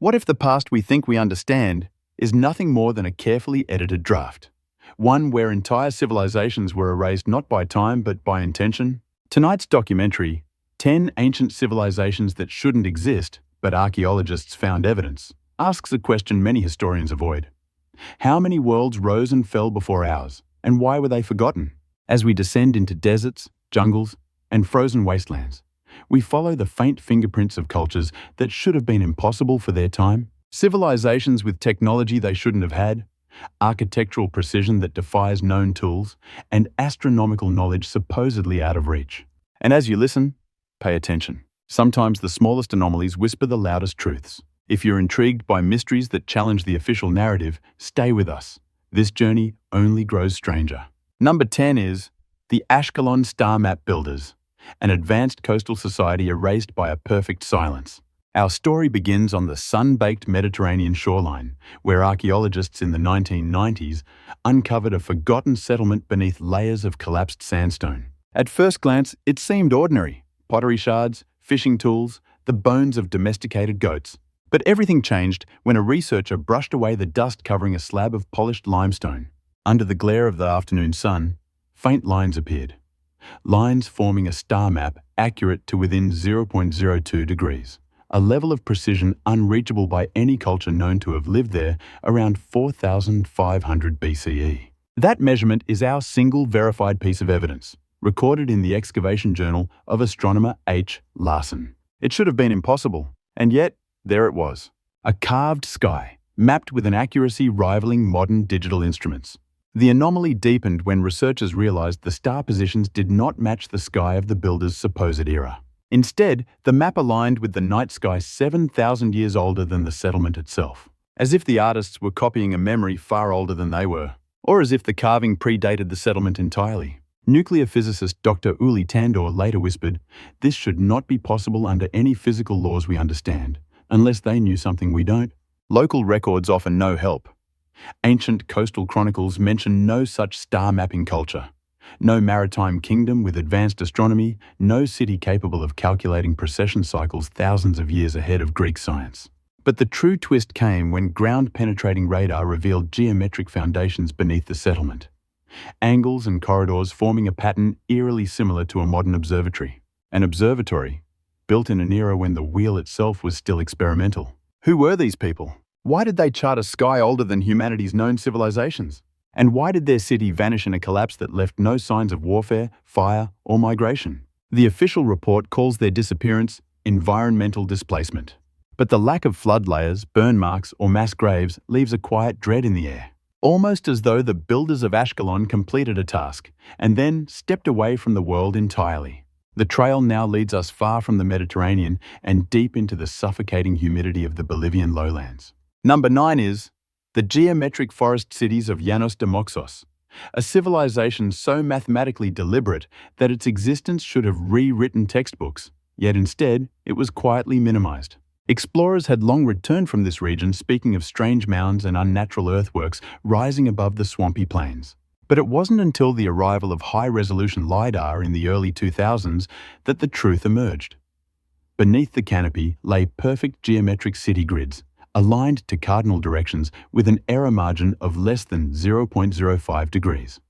What if the past we think we understand is nothing more than a carefully edited draft? One where entire civilizations were erased not by time but by intention? Tonight's documentary, 10 Ancient Civilizations That Shouldn't Exist But Archaeologists Found Evidence, asks a question many historians avoid. How many worlds rose and fell before ours, and why were they forgotten? As we descend into deserts, jungles, and frozen wastelands, we follow the faint fingerprints of cultures that should have been impossible for their time, civilizations with technology they shouldn't have had, architectural precision that defies known tools, and astronomical knowledge supposedly out of reach. And as you listen, pay attention. Sometimes the smallest anomalies whisper the loudest truths. If you're intrigued by mysteries that challenge the official narrative, stay with us. This journey only grows stranger. Number 10 is the Ashkelon star map builders, an advanced coastal society erased by a perfect silence. Our story begins on the sun-baked Mediterranean shoreline, where archaeologists in the 1990s uncovered a forgotten settlement beneath layers of collapsed sandstone. At first glance, it seemed ordinary: pottery shards, fishing tools, the bones of domesticated goats. But everything changed when a researcher brushed away the dust covering a slab of polished limestone. Under the glare of the afternoon sun, faint lines appeared. Lines forming a star map accurate to within 0.02 degrees, a level of precision unreachable by any culture known to have lived there around 4,500 BCE. That measurement is our single verified piece of evidence, recorded in the excavation journal of astronomer H. Larsen. It should have been impossible, and yet there it was. A carved sky, mapped with an accuracy rivaling modern digital instruments. The anomaly deepened when researchers realized the star positions did not match the sky of the builders' supposed era. Instead, the map aligned with the night sky 7,000 years older than the settlement itself, as if the artists were copying a memory far older than they were, or as if the carving predated the settlement entirely. Nuclear physicist Dr. Uli Tandor later whispered, "This should not be possible under any physical laws we understand, unless they knew something we don't." Local records offer no help. Ancient coastal chronicles mention no such star mapping culture. No maritime kingdom with advanced astronomy, no city capable of calculating precession cycles thousands of years ahead of Greek science. But the true twist came when ground-penetrating radar revealed geometric foundations beneath the settlement. Angles and corridors forming a pattern eerily similar to a modern observatory. An observatory, built in an era when the wheel itself was still experimental. Who were these people? Why did they chart a sky older than humanity's known civilizations? And why did their city vanish in a collapse that left no signs of warfare, fire, or migration? The official report calls their disappearance environmental displacement. But the lack of flood layers, burn marks, or mass graves leaves a quiet dread in the air. Almost as though the builders of Ashkelon completed a task and then stepped away from the world entirely. The trail now leads us far from the Mediterranean and deep into the suffocating humidity of the Bolivian lowlands. Number 9 is the geometric forest cities of Llanos de Moxos, a civilization so mathematically deliberate that its existence should have rewritten textbooks, yet instead it was quietly minimized. Explorers had long returned from this region speaking of strange mounds and unnatural earthworks rising above the swampy plains. But it wasn't until the arrival of high-resolution LiDAR in the early 2000s that the truth emerged. Beneath the canopy lay perfect geometric city grids, aligned to cardinal directions with an error margin of less than 0.05 degrees.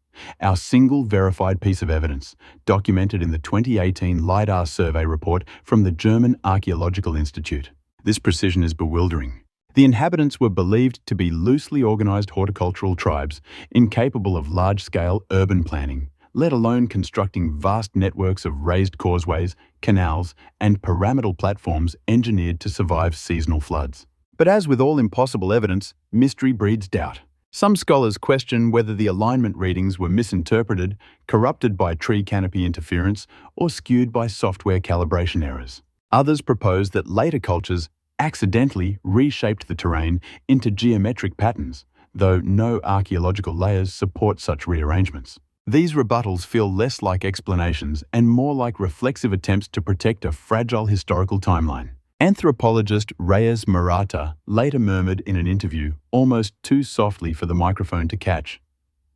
Our single verified piece of evidence, documented in the 2018 LiDAR survey report from the German Archaeological Institute. This precision is bewildering. The inhabitants were believed to be loosely organized horticultural tribes, incapable of large-scale urban planning, let alone constructing vast networks of raised causeways, canals, and pyramidal platforms engineered to survive seasonal floods. But as with all impossible evidence, mystery breeds doubt. Some scholars question whether the alignment readings were misinterpreted, corrupted by tree canopy interference, or skewed by software calibration errors. Others propose that later cultures accidentally reshaped the terrain into geometric patterns, though no archaeological layers support such rearrangements. These rebuttals feel less like explanations and more like reflexive attempts to protect a fragile historical timeline. Anthropologist Reyes Murata later murmured in an interview, almost too softly for the microphone to catch,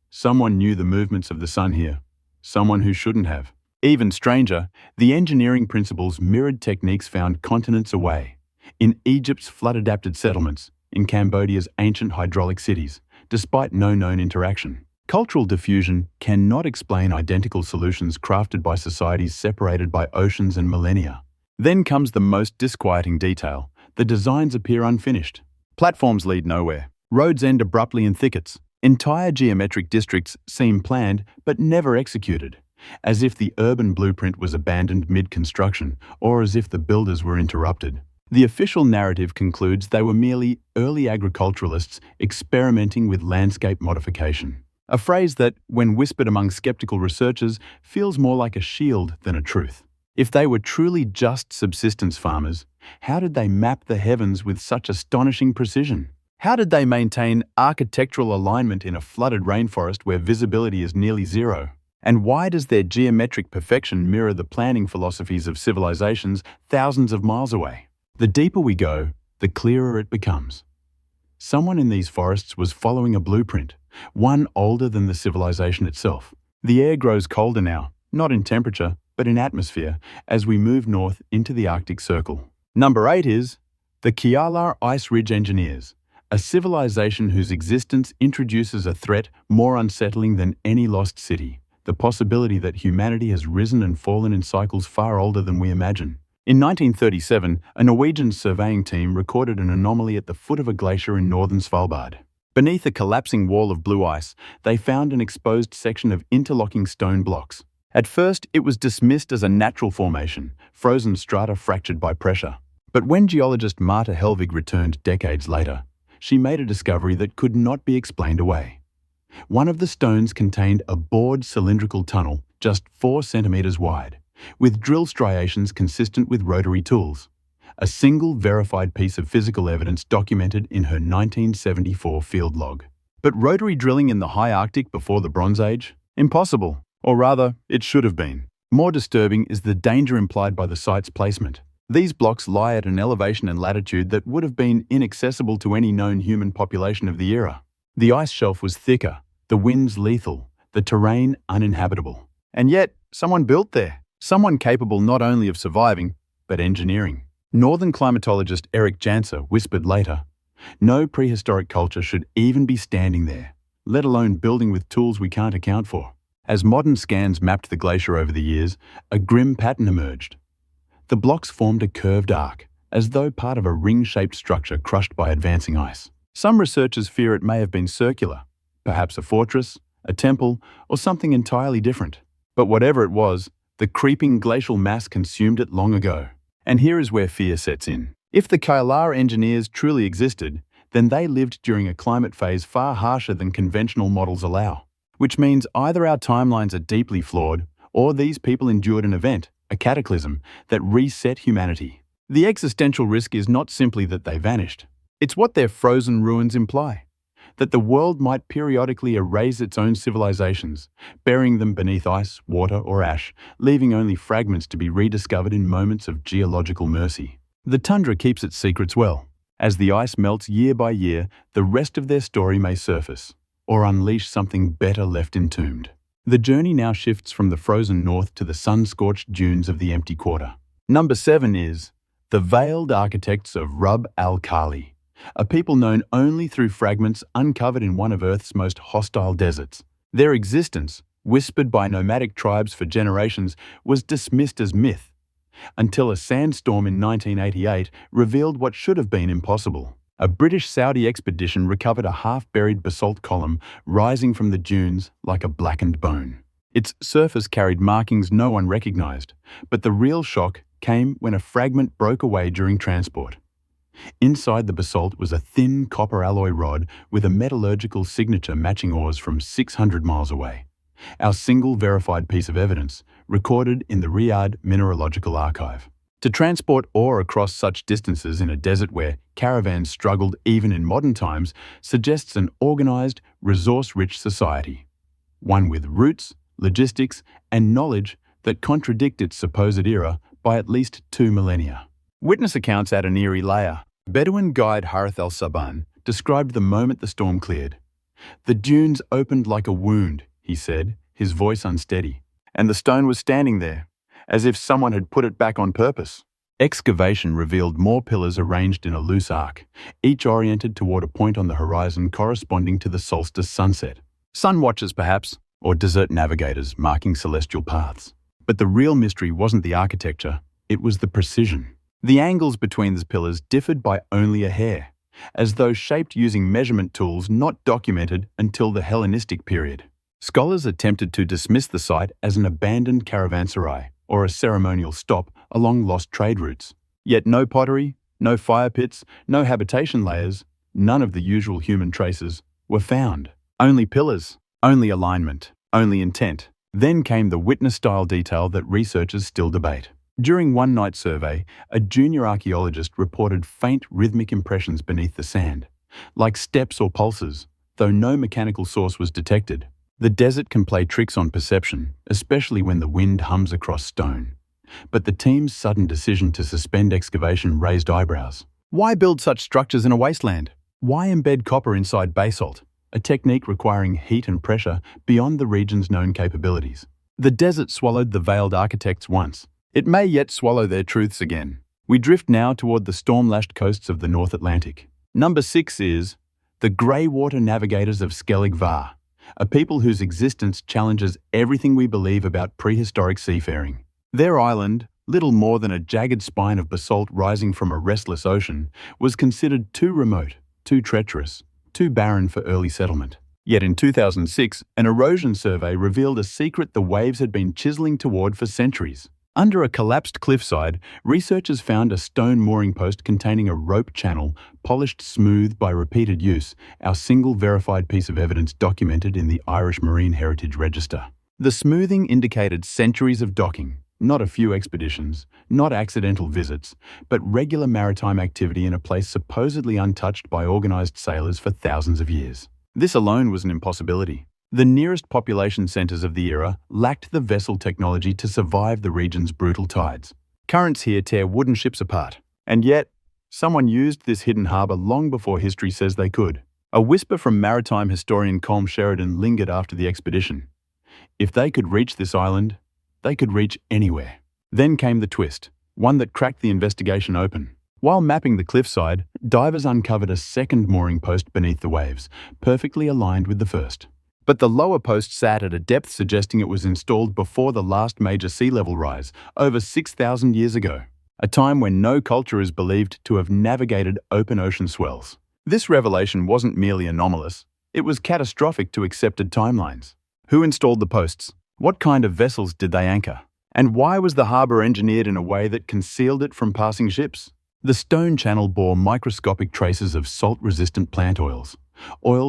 "Someone knew the movements of the sun here. Someone who shouldn't have." Even stranger, the engineering principles mirrored techniques found continents away, in Egypt's flood-adapted settlements, in Cambodia's ancient hydraulic cities, despite no known interaction. Cultural diffusion cannot explain identical solutions crafted by societies separated by oceans and millennia. Then comes the most disquieting detail. The designs appear unfinished. Platforms lead nowhere. Roads end abruptly in thickets. Entire geometric districts seem planned but never executed, as if the urban blueprint was abandoned mid-construction or as if the builders were interrupted. The official narrative concludes they were merely early agriculturalists experimenting with landscape modification. A phrase that, when whispered among skeptical researchers, feels more like a shield than a truth. If they were truly just subsistence farmers, how did they map the heavens with such astonishing precision? How did they maintain architectural alignment in a flooded rainforest where visibility is nearly zero? And why does their geometric perfection mirror the planning philosophies of civilizations thousands of miles away? The deeper we go, the clearer it becomes. Someone in these forests was following a blueprint, one older than the civilization itself. The air grows colder now, not in temperature, but in atmosphere, as we move north into the Arctic Circle. Number 8 is the Kjalarr-isryggingeniørene, a civilization whose existence introduces a threat more unsettling than any lost city, the possibility that humanity has risen and fallen in cycles far older than we imagine. In 1937, a Norwegian surveying team recorded an anomaly at the foot of a glacier in northern Svalbard. Beneath a collapsing wall of blue ice, they found an exposed section of interlocking stone blocks. At first, it was dismissed as a natural formation, frozen strata fractured by pressure. But when geologist Marta Helvig returned decades later, she made a discovery that could not be explained away. One of the stones contained a bored cylindrical tunnel just 4 centimeters wide, with drill striations consistent with rotary tools. A single verified piece of physical evidence documented in her 1974 field log. But rotary drilling in the high Arctic before the Bronze Age? Impossible. Or rather, it should have been. More disturbing is the danger implied by the site's placement. These blocks lie at an elevation and latitude that would have been inaccessible to any known human population of the era. The ice shelf was thicker, the winds lethal, the terrain uninhabitable. And yet, someone built there. Someone capable not only of surviving, but engineering. Northern climatologist Eric Janser whispered later, "No prehistoric culture should even be standing there, let alone building with tools we can't account for." As modern scans mapped the glacier over the years, a grim pattern emerged. The blocks formed a curved arc, as though part of a ring-shaped structure crushed by advancing ice. Some researchers fear it may have been circular, perhaps a fortress, a temple, or something entirely different. But whatever it was, the creeping glacial mass consumed it long ago. And here is where fear sets in. If the Kjalarr-isryggingeniørene truly existed, then they lived during a climate phase far harsher than conventional models allow. Which means either our timelines are deeply flawed, or these people endured an event, a cataclysm, that reset humanity. The existential risk is not simply that they vanished. It's what their frozen ruins imply. That the world might periodically erase its own civilizations, burying them beneath ice, water, or ash, leaving only fragments to be rediscovered in moments of geological mercy. The tundra keeps its secrets well. As the ice melts year by year, the rest of their story may surface, or unleash something better left entombed. The journey now shifts from the frozen north to the sun-scorched dunes of the empty quarter. Number 7 is the veiled architects of Rub al-Khali, a people known only through fragments uncovered in one of Earth's most hostile deserts. Their existence, whispered by nomadic tribes for generations, was dismissed as myth, until a sandstorm in 1988 revealed what should have been impossible. A British-Saudi expedition recovered a half-buried basalt column rising from the dunes like a blackened bone. Its surface carried markings no one recognized, but the real shock came when a fragment broke away during transport. Inside the basalt was a thin copper alloy rod with a metallurgical signature matching ores from 600 miles away. Our single verified piece of evidence, recorded in the Riyadh Mineralogical Archive. To transport ore across such distances in a desert where caravans struggled even in modern times suggests an organized, resource-rich society. One with roots, logistics, and knowledge that contradict its supposed era by at least 2 millennia. Witness accounts add an eerie layer. Bedouin guide Harith al-Saban described the moment the storm cleared. "The dunes opened like a wound," he said, his voice unsteady, "and the stone was standing there, as if someone had put it back on purpose." Excavation revealed more pillars arranged in a loose arc, each oriented toward a point on the horizon corresponding to the solstice sunset. Sun watchers, perhaps, or desert navigators marking celestial paths. But the real mystery wasn't the architecture, it was the precision. The angles between the pillars differed by only a hair, as though shaped using measurement tools not documented until the Hellenistic period. Scholars attempted to dismiss the site as an abandoned caravanserai or a ceremonial stop along lost trade routes. Yet no pottery, no fire pits, no habitation layers, none of the usual human traces were found. Only pillars, only alignment, only intent. Then came the witness-style detail that researchers still debate. During one night survey, a junior archaeologist reported faint rhythmic impressions beneath the sand, like steps or pulses, though no mechanical source was detected. The desert can play tricks on perception, especially when the wind hums across stone. But the team's sudden decision to suspend excavation raised eyebrows. Why build such structures in a wasteland? Why embed copper inside basalt, a technique requiring heat and pressure beyond the region's known capabilities? The desert swallowed the veiled architects once. It may yet swallow their truths again. We drift now toward the storm-lashed coasts of the North Atlantic. Number 6 is the grey-water navigators of Skellig, a people whose existence challenges everything we believe about prehistoric seafaring. Their island, little more than a jagged spine of basalt rising from a restless ocean, was considered too remote, too treacherous, too barren for early settlement. Yet in 2006, an erosion survey revealed a secret the waves had been chiseling toward for centuries. Under a collapsed cliffside, researchers found a stone mooring post containing a rope channel polished smooth by repeated use, our single verified piece of evidence documented in the Irish Marine Heritage Register. The smoothing indicated centuries of docking, not a few expeditions, not accidental visits, but regular maritime activity in a place supposedly untouched by organized sailors for thousands of years. This alone was an impossibility. The nearest population centers of the era lacked the vessel technology to survive the region's brutal tides. Currents here tear wooden ships apart. And yet, someone used this hidden harbor long before history says they could. A whisper from maritime historian Colm Sheridan lingered after the expedition. If they could reach this island, they could reach anywhere. Then came the twist, one that cracked the investigation open. While mapping the cliffside, divers uncovered a second mooring post beneath the waves, perfectly aligned with the first. But the lower post sat at a depth suggesting it was installed before the last major sea level rise, over 6,000 years ago, a time when no culture is believed to have navigated open ocean swells. This revelation wasn't merely anomalous, it was catastrophic to accepted timelines. Who installed the posts? What kind of vessels did they anchor? And why was the harbour engineered in a way that concealed it from passing ships? The stone channel bore microscopic traces of salt-resistant plant oils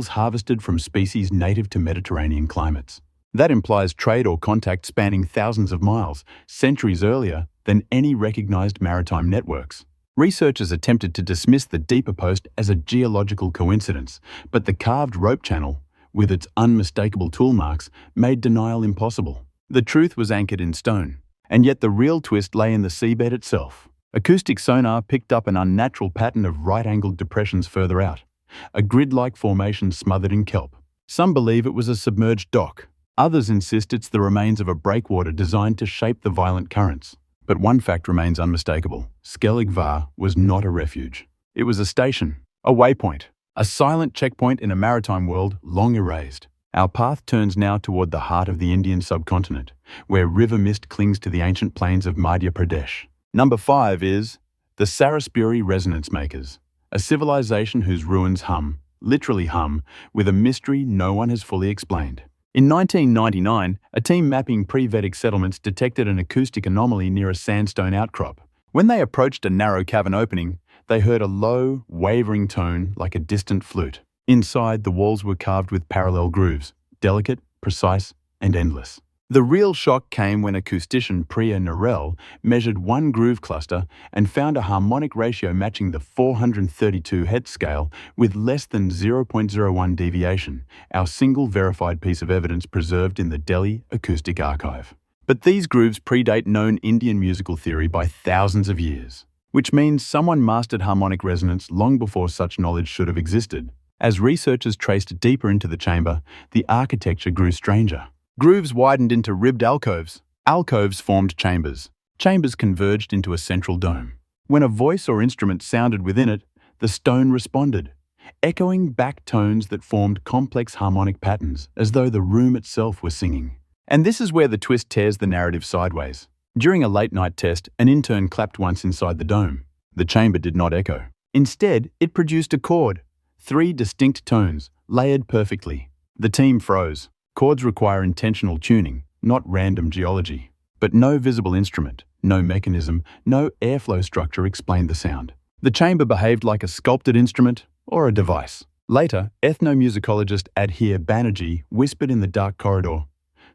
harvested from species native to Mediterranean climates. That implies trade or contact spanning thousands of miles, centuries earlier than any recognized maritime networks. Researchers attempted to dismiss the deeper post as a geological coincidence, but the carved rope channel, with its unmistakable tool marks, made denial impossible. The truth was anchored in stone, and yet the real twist lay in the seabed itself. Acoustic sonar picked up an unnatural pattern of right-angled depressions further out, a grid-like formation smothered in kelp. Some believe it was a submerged dock. Others insist it's the remains of a breakwater designed to shape the violent currents. But one fact remains unmistakable. Skellig was not a refuge. It was a station, a waypoint, a silent checkpoint in a maritime world long erased. Our path turns now toward the heart of the Indian subcontinent, where river mist clings to the ancient plains of Madhya Pradesh. Number 5 is the Saraspuri-resonansskaperne, a civilization whose ruins literally hum, with a mystery no one has fully explained. In 1999, a team mapping pre-Vedic settlements detected an acoustic anomaly near a sandstone outcrop. When they approached a narrow cavern opening, they heard a low, wavering tone like a distant flute. Inside, the walls were carved with parallel grooves, delicate, precise, and endless. The real shock came when acoustician Priya Narelle measured one groove cluster and found a harmonic ratio matching the 432 Hz scale with less than 0.01 deviation, our single verified piece of evidence preserved in the Delhi Acoustic Archive. But these grooves predate known Indian musical theory by thousands of years, which means someone mastered harmonic resonance long before such knowledge should have existed. As researchers traced deeper into the chamber, the architecture grew stranger. Grooves widened into ribbed alcoves. Alcoves formed chambers. Chambers converged into a central dome. When a voice or instrument sounded within it, the stone responded, echoing back tones that formed complex harmonic patterns, as though the room itself were singing. And this is where the twist tears the narrative sideways. During a late-night test, an intern clapped once inside the dome. The chamber did not echo. Instead, it produced a chord, 3 distinct tones, layered perfectly. The team froze. Chords require intentional tuning, not random geology. But no visible instrument, no mechanism, no airflow structure explained the sound. The chamber behaved like a sculpted instrument or a device. Later, ethnomusicologist Adhir Banerjee whispered in the dark corridor,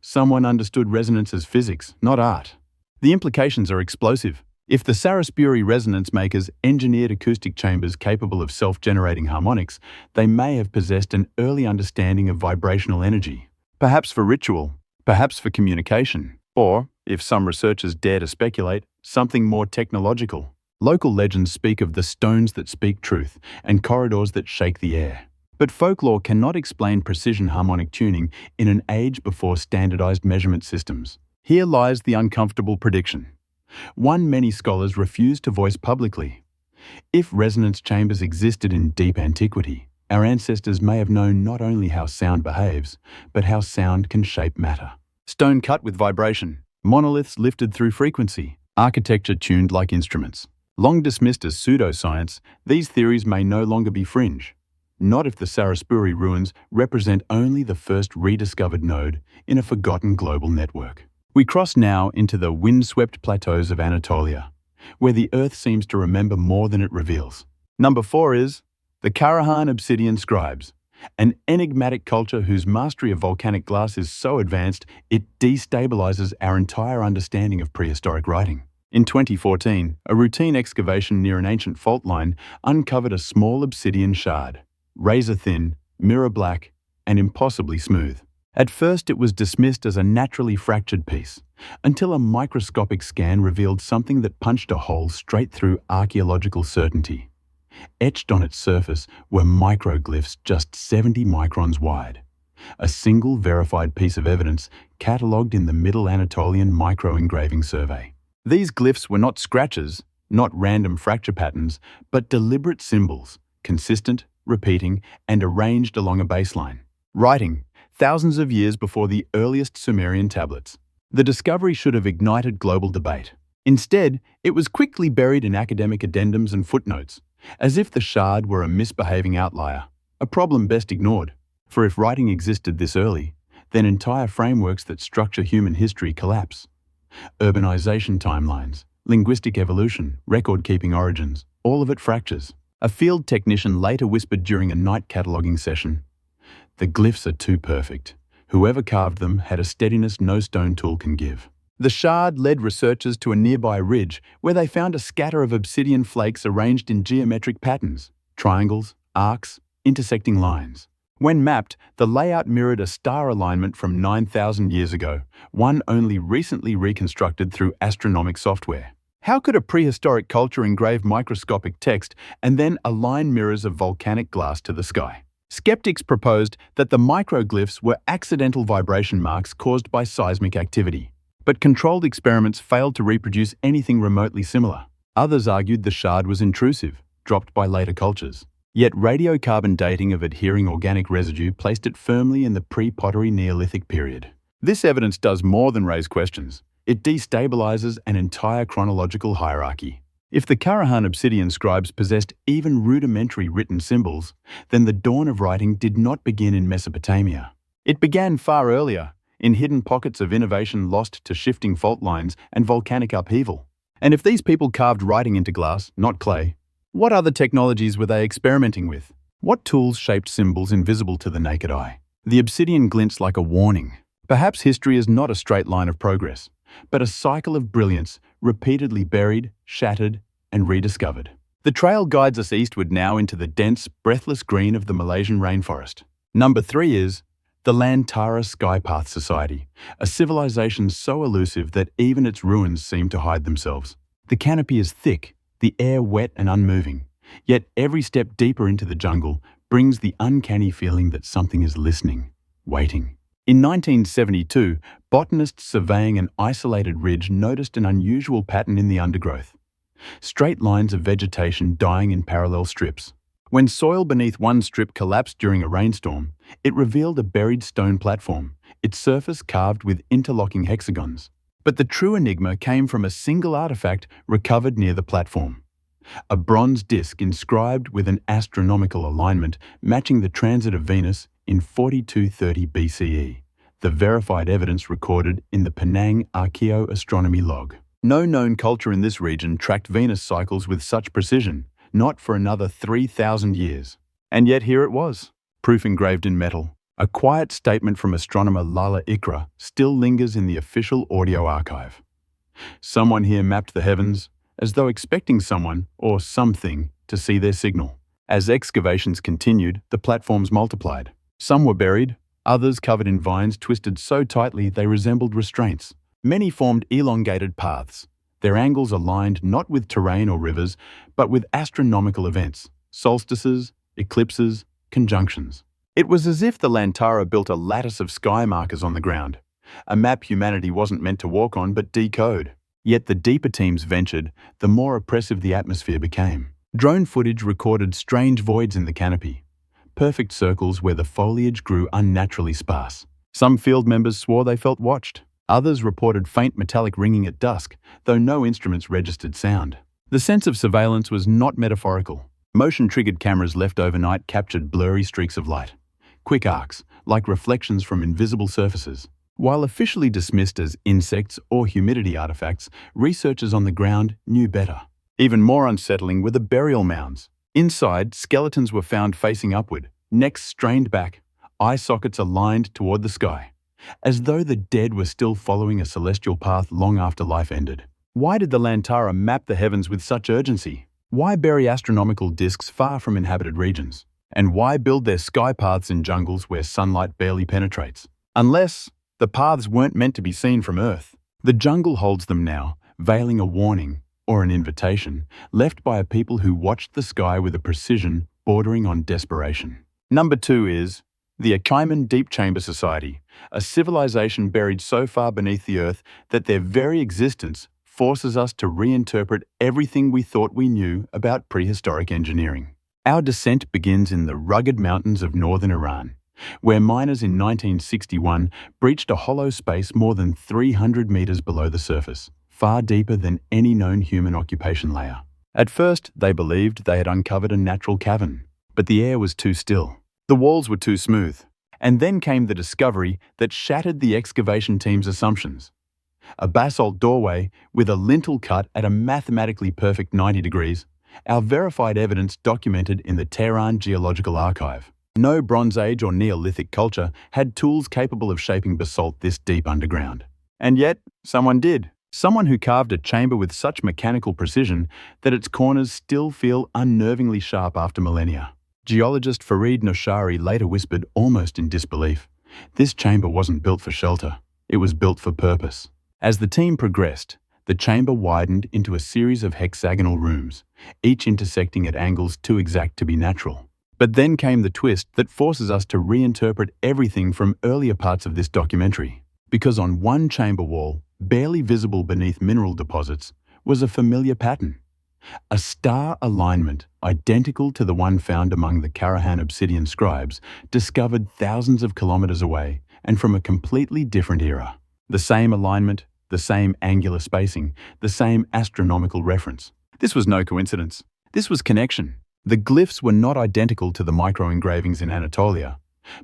"Someone understood resonance as physics, not art." The implications are explosive. If the Saraspuri resonance makers engineered acoustic chambers capable of self-generating harmonics, they may have possessed an early understanding of vibrational energy. Perhaps for ritual, perhaps for communication, or, if some researchers dare to speculate, something more technological. Local legends speak of the stones that speak truth and corridors that shake the air. But folklore cannot explain precision harmonic tuning in an age before standardized measurement systems. Here lies the uncomfortable prediction, one many scholars refuse to voice publicly. If resonance chambers existed in deep antiquity, our ancestors may have known not only how sound behaves, but how sound can shape matter. Stone cut with vibration, monoliths lifted through frequency, architecture tuned like instruments. Long dismissed as pseudoscience, these theories may no longer be fringe. Not if the Saraspuri ruins represent only the first rediscovered node in a forgotten global network. We cross now into the wind-swept plateaus of Anatolia, where the earth seems to remember more than it reveals. Number 4 is the Karahan-obsidianskrivers, an enigmatic culture whose mastery of volcanic glass is so advanced it destabilizes our entire understanding of prehistoric writing. In 2014, a routine excavation near an ancient fault line uncovered a small obsidian shard, razor-thin, mirror-black, and impossibly smooth. At first, it was dismissed as a naturally fractured piece, until a microscopic scan revealed something that punched a hole straight through archaeological certainty. Etched on its surface were microglyphs just 70 microns wide, a single verified piece of evidence catalogued in the Middle Anatolian Micro-Engraving Survey. These glyphs were not scratches, not random fracture patterns, but deliberate symbols, consistent, repeating, and arranged along a baseline. Writing, thousands of years before the earliest Sumerian tablets. The discovery should have ignited global debate. Instead, it was quickly buried in academic addendums and footnotes, as if the shard were a misbehaving outlier, a problem best ignored. For if writing existed this early, then entire frameworks that structure human history collapse. Urbanization timelines, linguistic evolution, record-keeping origins, all of it fractures. A field technician later whispered during a night cataloging session, "The glyphs are too perfect. Whoever carved them had a steadiness no stone tool can give." The shard led researchers to a nearby ridge where they found a scatter of obsidian flakes arranged in geometric patterns, triangles, arcs, intersecting lines. When mapped, the layout mirrored a star alignment from 9,000 years ago, one only recently reconstructed through astronomic software. How could a prehistoric culture engrave microscopic text and then align mirrors of volcanic glass to the sky? Skeptics proposed that the microglyphs were accidental vibration marks caused by seismic activity, but controlled experiments failed to reproduce anything remotely similar. Others argued the shard was intrusive, dropped by later cultures. Yet radiocarbon dating of adhering organic residue placed it firmly in the pre-pottery Neolithic period. This evidence does more than raise questions. It destabilizes an entire chronological hierarchy. If the Karahan-obsidianskrivers possessed even rudimentary written symbols, then the dawn of writing did not begin in Mesopotamia. It began far earlier, in hidden pockets of innovation lost to shifting fault lines and volcanic upheaval. And if these people carved writing into glass, not clay, what other technologies were they experimenting with? What tools shaped symbols invisible to the naked eye? The obsidian glints like a warning. Perhaps history is not a straight line of progress, but a cycle of brilliance, repeatedly buried, shattered, and rediscovered. The trail guides us eastward now into the dense, breathless green of the Malaysian rainforest. Number 3 is the Lantara Skypath Society, a civilization so elusive that even its ruins seem to hide themselves. The canopy is thick, the air wet and unmoving, yet every step deeper into the jungle brings the uncanny feeling that something is listening, waiting. In 1972, botanists surveying an isolated ridge noticed an unusual pattern in the undergrowth. straight lines of vegetation dying in parallel strips. When soil beneath one strip collapsed during a rainstorm, it revealed a buried stone platform, its surface carved with interlocking hexagons. But the true enigma came from a single artifact recovered near the platform. A bronze disc inscribed with an astronomical alignment matching the transit of Venus in 4230 BCE, the verified evidence recorded in the Penang Archaeoastronomy log. No known culture in this region tracked Venus cycles with such precision, not for another 3,000 years. And yet here it was, proof engraved in metal. A quiet statement from astronomer Lala Ikra still lingers in the official audio archive. Someone here mapped the heavens, as though expecting someone, or something, to see their signal. As excavations continued, the platforms multiplied. Some were buried, others covered in vines twisted so tightly they resembled restraints. Many formed elongated paths, their angles aligned not with terrain or rivers, but with astronomical events, solstices, eclipses, conjunctions. It was as if the Lantara built a lattice of sky markers on the ground, a map humanity wasn't meant to walk on but decode. Yet the deeper teams ventured, the more oppressive the atmosphere became. Drone footage recorded strange voids in the canopy, perfect circles where the foliage grew unnaturally sparse. Some field members swore they felt watched. Others reported faint metallic ringing at dusk, though no instruments registered sound. The sense of surveillance was not metaphorical. Motion-triggered cameras left overnight captured blurry streaks of light, quick arcs, like reflections from invisible surfaces. While officially dismissed as insects or humidity artifacts, researchers on the ground knew better. Even more unsettling were the burial mounds. Inside, skeletons were found facing upward, necks strained back, eye sockets aligned toward the sky, as though the dead were still following a celestial path long after life ended. Why did the Lantara map the heavens with such urgency? Why bury astronomical disks far from inhabited regions? And why build their sky paths in jungles where sunlight barely penetrates? Unless the paths weren't meant to be seen from Earth. The jungle holds them now, veiling a warning, or an invitation, left by a people who watched the sky with a precision bordering on desperation. Number 2 is the Achaimen Deep Chamber Society, a civilization buried so far beneath the Earth that their very existence forces us to reinterpret everything we thought we knew about prehistoric engineering. Our descent begins in the rugged mountains of northern Iran, where miners in 1961 breached a hollow space more than 300 meters below the surface, far deeper than any known human occupation layer. At first, they believed they had uncovered a natural cavern, but the air was too still. The walls were too smooth. And then came the discovery that shattered the excavation team's assumptions. A basalt doorway with a lintel cut at a mathematically perfect 90 degrees, our verified evidence documented in the Tehran Geological Archive. No Bronze Age or Neolithic culture had tools capable of shaping basalt this deep underground. And yet, someone did. Someone who carved a chamber with such mechanical precision that its corners still feel unnervingly sharp after millennia. Geologist Farid Noshari later whispered, almost in disbelief, "This chamber wasn't built for shelter. It was built for purpose." As the team progressed, the chamber widened into a series of hexagonal rooms, each intersecting at angles too exact to be natural. But then came the twist that forces us to reinterpret everything from earlier parts of this documentary. Because on one chamber wall, barely visible beneath mineral deposits, was a familiar pattern. A star alignment identical to the one found among the Karahan-obsidian scribes, discovered thousands of kilometers away and from a completely different era. The same alignment, the same angular spacing, the same astronomical reference. This was no coincidence. This was connection. The glyphs were not identical to the micro-engravings in Anatolia,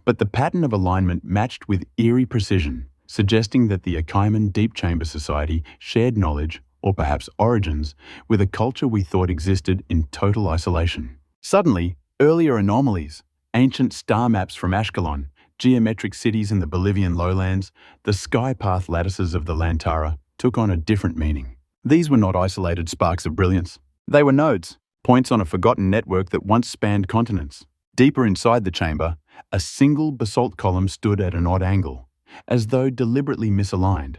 but the pattern of alignment matched with eerie precision, suggesting that the Achaimen Deep Chamber Society shared knowledge, or perhaps origins, with a culture we thought existed in total isolation. Suddenly, earlier anomalies, ancient star maps from Ashkelon, geometric cities in the Bolivian lowlands, the sky path lattices of the Lantara, took on a different meaning. These were not isolated sparks of brilliance. They were nodes, points on a forgotten network that once spanned continents. Deeper inside the chamber, a single basalt column stood at an odd angle, as though deliberately misaligned.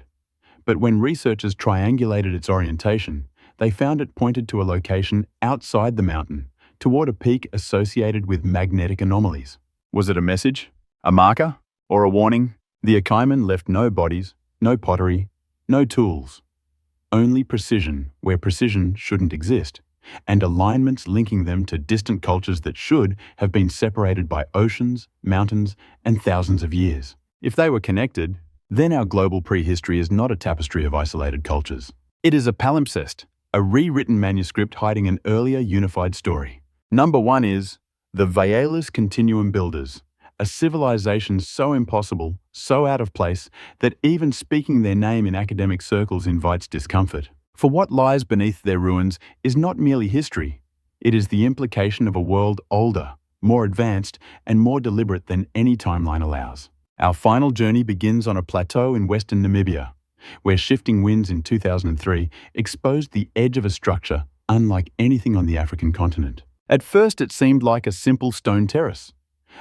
But when researchers triangulated its orientation, they found it pointed to a location outside the mountain, toward a peak associated with magnetic anomalies. Was it a message? A marker? Or a warning? The Achaimen left no bodies, no pottery, no tools. only precision where precision shouldn't exist, and alignments linking them to distant cultures that should have been separated by oceans, mountains, and thousands of years. If they were connected, then our global prehistory is not a tapestry of isolated cultures. It is a palimpsest, a rewritten manuscript hiding an earlier unified story. Number 1 is the Vaelus-kontinuumsbyggerne, a civilization so impossible, so out of place, that even speaking their name in academic circles invites discomfort. For what lies beneath their ruins is not merely history, it is the implication of a world older, more advanced, and more deliberate than any timeline allows. Our final journey begins on a plateau in western Namibia, where shifting winds in 2003 exposed the edge of a structure unlike anything on the African continent. At first, it seemed like a simple stone terrace,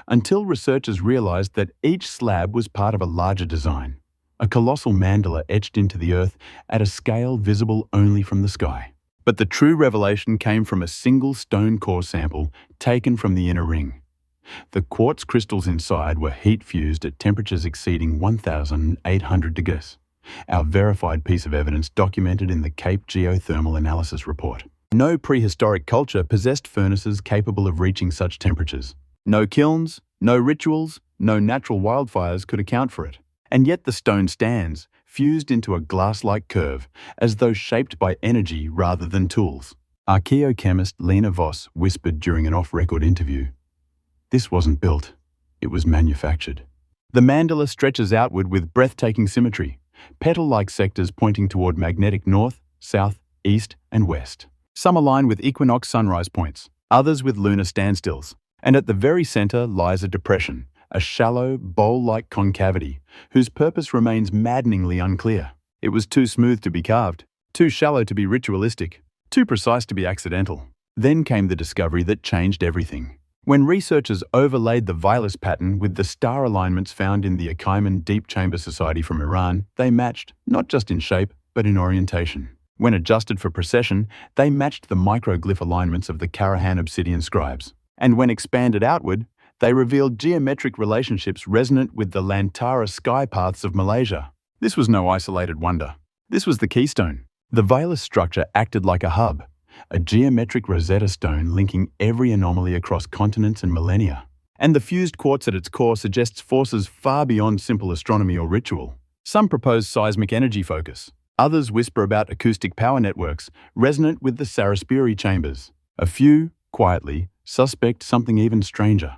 until researchers realized that each slab was part of a larger design, a colossal mandala etched into the earth at a scale visible only from the sky. But the true revelation came from a single stone core sample taken from the inner ring. The quartz crystals inside were heat-fused at temperatures exceeding 1,800 degrees, our verified piece of evidence documented in the Cape Geothermal Analysis Report. No prehistoric culture possessed furnaces capable of reaching such temperatures. No kilns, no rituals, no natural wildfires could account for it. And yet the stone stands, fused into a glass-like curve, as though shaped by energy rather than tools. Archaeochemist Lena Voss whispered during an off-record interview, "This wasn't built, it was manufactured." The mandala stretches outward with breathtaking symmetry, petal-like sectors pointing toward magnetic north, south, east, and west. Some align with equinox sunrise points, others with lunar standstills. And at the very center lies a depression, a shallow, bowl-like concavity, whose purpose remains maddeningly unclear. It was too smooth to be carved, too shallow to be ritualistic, too precise to be accidental. Then came the discovery that changed everything. When researchers overlaid the Vaelus pattern with the star alignments found in the Achaimen Deep Chamber Society from Iran, they matched, not just in shape, but in orientation. When adjusted for precession, they matched the microglyph alignments of the Karahan-obsidian scribes. And when expanded outward, they revealed geometric relationships resonant with the Lantara sky paths of Malaysia. This was no isolated wonder. This was the keystone. The Vaelus structure acted like a hub, a geometric Rosetta Stone linking every anomaly across continents and millennia. And the fused quartz at its core suggests forces far beyond simple astronomy or ritual. Some propose seismic energy focus. Others whisper about acoustic power networks, resonant with the Saraspuri chambers. A few, quietly, suspect something even stranger.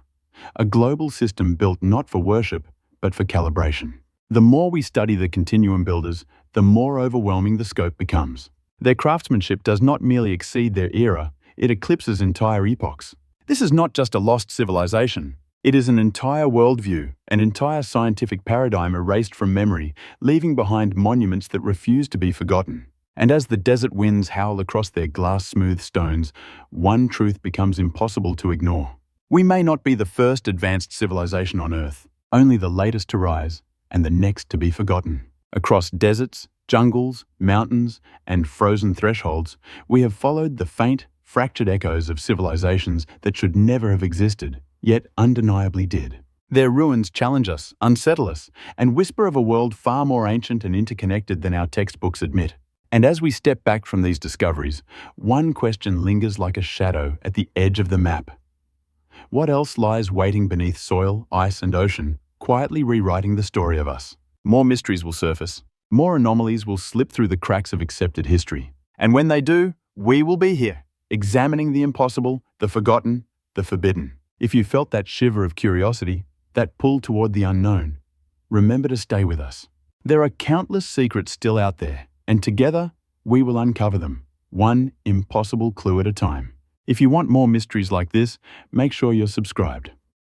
A global system built not for worship, but for calibration. The more we study the continuum builders, the more overwhelming the scope becomes. Their craftsmanship does not merely exceed their era, it eclipses entire epochs. This is not just a lost civilization. It is an entire worldview, an entire scientific paradigm erased from memory, leaving behind monuments that refuse to be forgotten. And as the desert winds howl across their glass-smooth stones, one truth becomes impossible to ignore. We may not be the first advanced civilization on Earth, only the latest to rise, and the next to be forgotten. Across deserts, jungles, mountains, and frozen thresholds, we have followed the faint, fractured echoes of civilizations that should never have existed, yet undeniably did. Their ruins challenge us, unsettle us, and whisper of a world far more ancient and interconnected than our textbooks admit. And as we step back from these discoveries, one question lingers like a shadow at the edge of the map. What else lies waiting beneath soil, ice, and ocean, quietly rewriting the story of us? More mysteries will surface. More anomalies will slip through the cracks of accepted history. And when they do, we will be here, examining the impossible, the forgotten, the forbidden. If you felt that shiver of curiosity, that pull toward the unknown, remember to stay with us. There are countless secrets still out there, and together we will uncover them, one impossible clue at a time. If you want more mysteries like this, make sure you're subscribed.